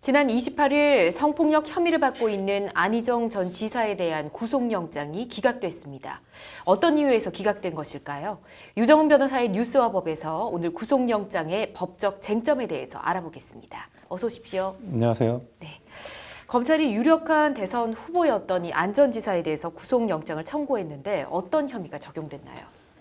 지난 28일 성폭력 혐의를 받고 있는 안희정 전 지사에 대한 구속영장이 기각됐습니다. 어떤 이유에서 기각된 것일까요? 유정은 변호사의 뉴스와법에서 오늘 구속영장의 법적 쟁점에 대해서 알아보겠습니다. 어서 오십시오. 안녕하세요. 네. 검찰이 유력한 대선 후보였던 이 안 전 지사에 대해서 구속영장을 청구했는데 어떤 혐의가 적용됐나요?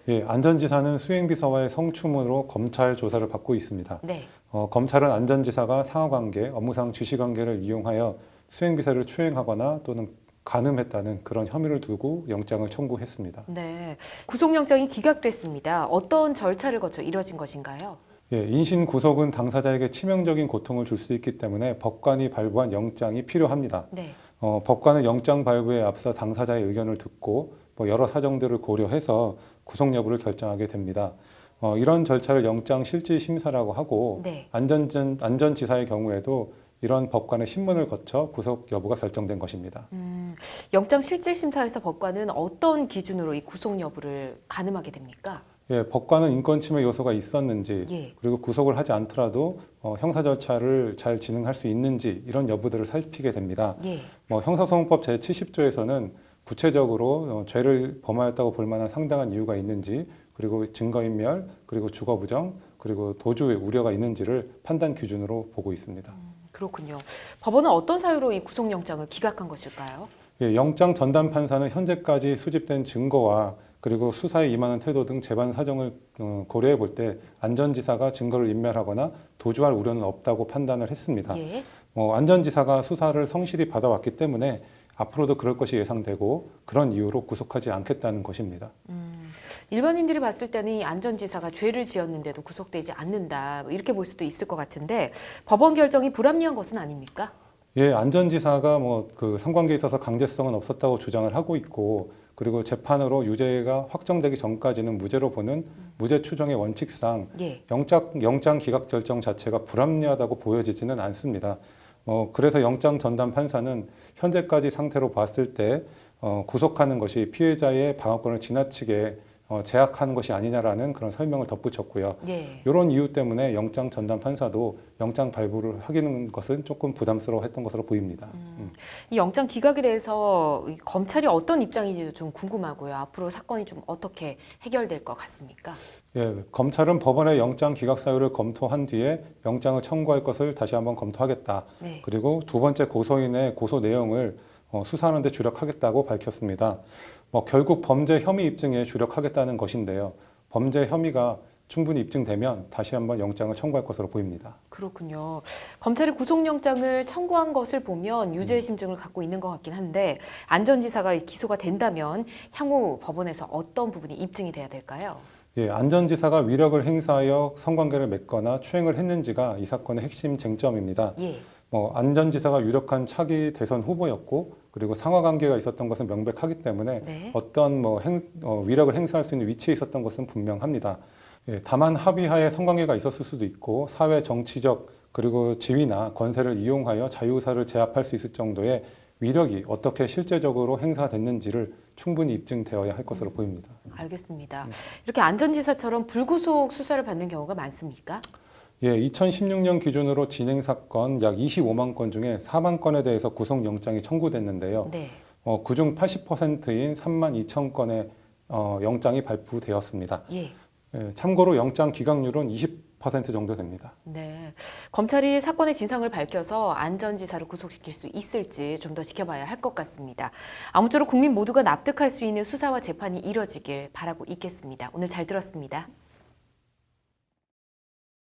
예, 안 전 지사는 수행비서와의 성추문으로 검찰 조사를 받고 있습니다. 네. 검찰은 안 전 지사가 상하관계, 업무상 지시관계를 이용하여 수행비서를 추행하거나 또는 간음했다는 그런 혐의를 두고 영장을 청구했습니다. 네. 구속영장이 기각됐습니다. 어떤 절차를 거쳐 이뤄진 것인가요? 예, 인신 구속은 당사자에게 치명적인 고통을 줄 수 있기 때문에 법관이 발부한 영장이 필요합니다. 네. 법관은 영장 발부에 앞서 당사자의 의견을 듣고 여러 사정들을 고려해서 구속 여부를 결정하게 됩니다. 이런 절차를 영장 실질 심사라고 하고 네. 안 전 지사의 경우에도 이런 법관의 신문을 거쳐 구속 여부가 결정된 것입니다. 영장 실질 심사에서 법관은 어떤 기준으로 이 구속 여부를 가늠하게 됩니까? 예, 법관은 인권 침해 요소가 있었는지 예. 그리고 구속을 하지 않더라도 형사 절차를 잘 진행할 수 있는지 이런 여부들을 살피게 됩니다. 예. 형사소송법 제70조에서는 구체적으로 죄를 범하였다고 볼 만한 상당한 이유가 있는지 그리고 증거인멸 그리고 주거부정 그리고 도주의 우려가 있는지를 판단 기준으로 보고 있습니다. 그렇군요. 법원은 어떤 사유로 이 구속영장을 기각한 것일까요? 예, 영장 전담 판사는 현재까지 수집된 증거와 그리고 수사에 임하는 태도 등 재반 사정을 고려해 볼 때 안 전 지사가 증거를 인멸하거나 도주할 우려는 없다고 판단을 했습니다. 예. 안 전 지사가 수사를 성실히 받아왔기 때문에 앞으로도 그럴 것이 예상되고 그런 이유로 구속하지 않겠다는 것입니다. 일반인들이 봤을 때는 이 안 전 지사가 죄를 지었는데도 구속되지 않는다 이렇게 볼 수도 있을 것 같은데 법원 결정이 불합리한 것은 아닙니까? 예, 안 전 지사가 그 성관계에 있어서 강제성은 없었다고 주장을 하고 있고 그리고 재판으로 유죄가 확정되기 전까지는 무죄로 보는 무죄 추정의 원칙상 예. 영장 기각 결정 자체가 불합리하다고 보여지지는 않습니다. 그래서 영장 전담 판사는 현재까지 상태로 봤을 때 구속하는 것이 피해자의 방어권을 지나치게 제약하는 것이 아니냐라는 그런 설명을 덧붙였고요. 예. 이런 이유 때문에 영장 전담 판사도 영장 발부를 하기는 것은 조금 부담스러워했던 것으로 보입니다. 이 영장 기각에 대해서 이 검찰이 어떤 입장인지도 좀 궁금하고요. 앞으로 사건이 좀 어떻게 해결될 것 같습니까? 예, 검찰은 법원의 영장 기각 사유를 검토한 뒤에 영장을 청구할 것을 다시 한번 검토하겠다. 네. 그리고 두 번째 고소인의 고소 내용을 수사하는 데 주력하겠다고 밝혔습니다. 결국 범죄 혐의 입증에 주력하겠다는 것인데요. 범죄 혐의가 충분히 입증되면 다시 한번 영장을 청구할 것으로 보입니다. 그렇군요. 검찰이 구속영장을 청구한 것을 보면 유죄 심증을 갖고 있는 것 같긴 한데 안 전 지사가 기소가 된다면 향후 법원에서 어떤 부분이 입증이 돼야 될까요? 예, 안 전 지사가 위력을 행사하여 성관계를 맺거나 추행을 했는지가 이 사건의 핵심 쟁점입니다. 예. 안 전 지사가 유력한 차기 대선 후보였고 그리고 상하 관계가 있었던 것은 명백하기 때문에 네. 어떤 위력을 행사할 수 있는 위치에 있었던 것은 분명합니다. 예, 다만 합의하에 성관계가 있었을 수도 있고 사회 정치적 그리고 지위나 권세를 이용하여 자유의사를 제압할 수 있을 정도의 위력이 어떻게 실제적으로 행사됐는지를 충분히 입증되어야 할 것으로 보입니다. 알겠습니다. 이렇게 안 전 지사처럼 불구속 수사를 받는 경우가 많습니까? 예, 2016년 기준으로 진행 사건 약 25만 건 중에 4만 건에 대해서 구속영장이 청구됐는데요. 네. 그중 80%인 3만 2천 건의 영장이 발부되었습니다. 예. 예, 참고로 영장 기각률은 20% 정도 됩니다. 네. 검찰이 사건의 진상을 밝혀서 안 전 지사를 구속시킬 수 있을지 좀 더 지켜봐야 할 것 같습니다. 아무쪼록 국민 모두가 납득할 수 있는 수사와 재판이 이뤄지길 바라고 있겠습니다. 오늘 잘 들었습니다.